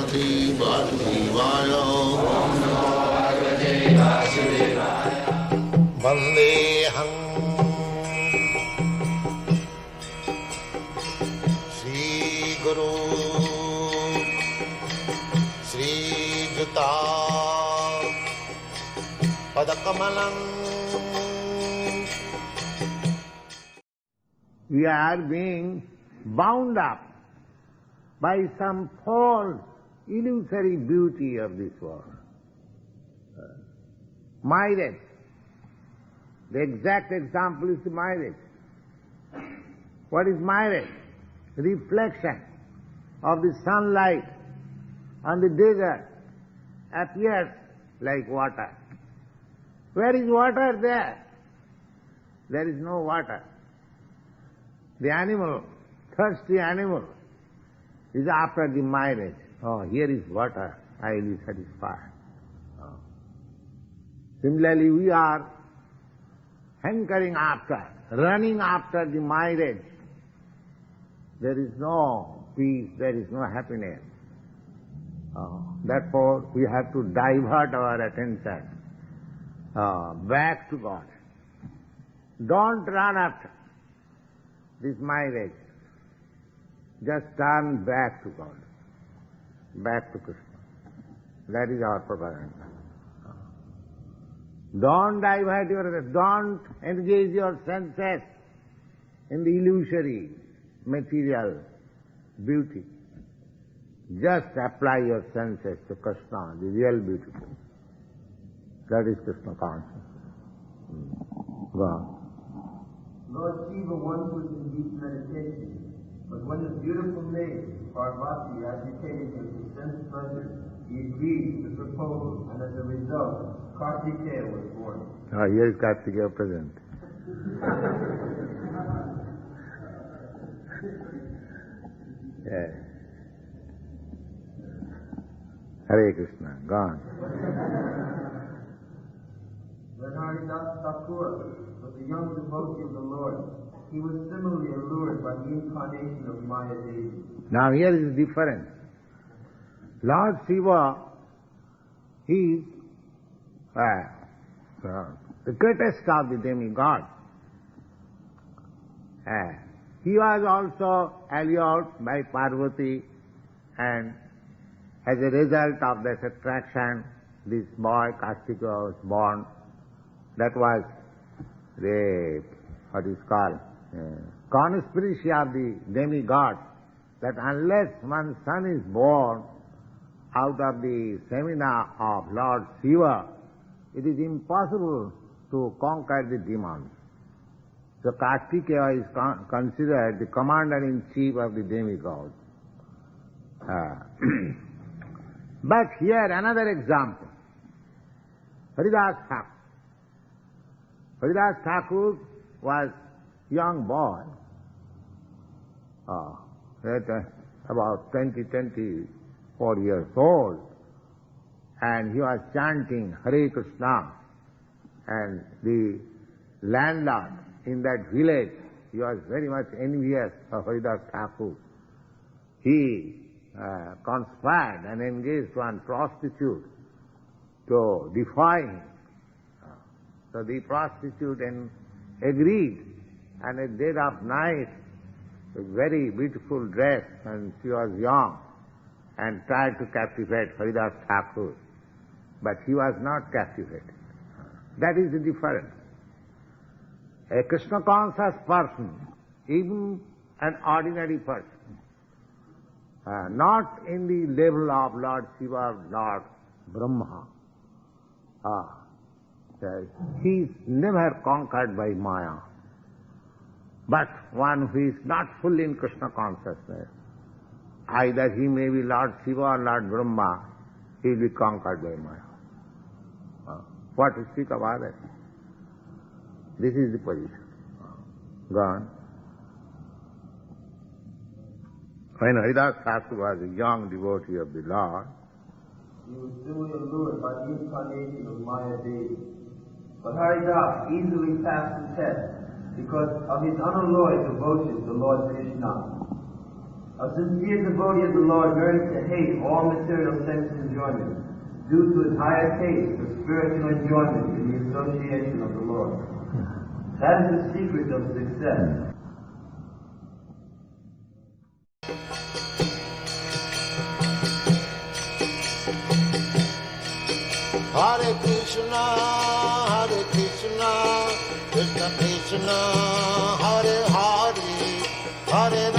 Bhagavate Vasudevaya. Vandeham Sri Guru Sri Juta Padakamalam. We are being bound up by some false, illusory beauty of this world. Marriage. The exact example is the marriage. What is marriage? Reflection of the sunlight on the desert appears like water. Where is water there? There is no water. The animal, thirsty animal, is after the marriage. Oh, here is water, I will be satisfied. Oh. Similarly, we are hankering after, running after the marriage. There is no peace, there is no happiness. Oh. Therefore, we have to divert our attention back to God. Don't run after this marriage. Just turn back to God, back to Krishna. That is our propaganda. Don't divert don't engage your senses in the illusory, material beauty. Just apply your senses to Krishna, the real beautiful. That is Krishna consciousness. Go on. Lord Shiva once was in deep meditation, but when his beautiful maid, Parvati, agitated him to sense pleasure, he agreed to the proposal, and as a result, Kartikeya was born. Here is Kartikeya present. Yes. Hare Krishna, gone. When Haridas Thakur was a young devotee of the Lord, he was similarly allured by the incarnation of Maya Devi. Now here is the difference. Lord Shiva is the greatest of the demigods. He was also allured by Parvati, and as a result of that attraction, this boy Kartikeya was born. That was the, what is called, conspiracy of the demigods, that unless one son is born out of the semina of Lord Shiva, it is impossible to conquer the demons. So Kartikeya is considered the commander-in-chief of the demigods. But here another example. Haridas Thakur. Haridas Thakur was young boy, about 24 years old, and he was chanting Hare Krishna, and the landlord in that village, he was very much envious of Haridas Thakur. He conspired and engaged one prostitute to defy him. So the prostitute agreed, and at dead of night, a very beautiful dress, and she was young, and tried to captivate Haridas Thakur. But he was not captivated. That is the difference. A Krishna conscious person, even an ordinary person, not in the level of Lord Shiva or Lord Brahma, he is never conquered by Maya. But one who is not fully in Krishna consciousness, either he may be Lord Shiva or Lord Brahma, he will be conquered by Maya. What to speak about it? This is the position. Go on. When Haridas Thakur was a young devotee of the Lord, he was similarly allured by the incarnation of Maya Devi. But Haridas easily passed the test because of his unalloyed devotion to Lord Krishna. A sincere devotee of the Lord learns to hate all material sense enjoyment due to his higher taste for spiritual enjoyment in the association of the Lord. That is the secret of success. Hare Krishna, Krishna Krishna, Hare Hare, Hare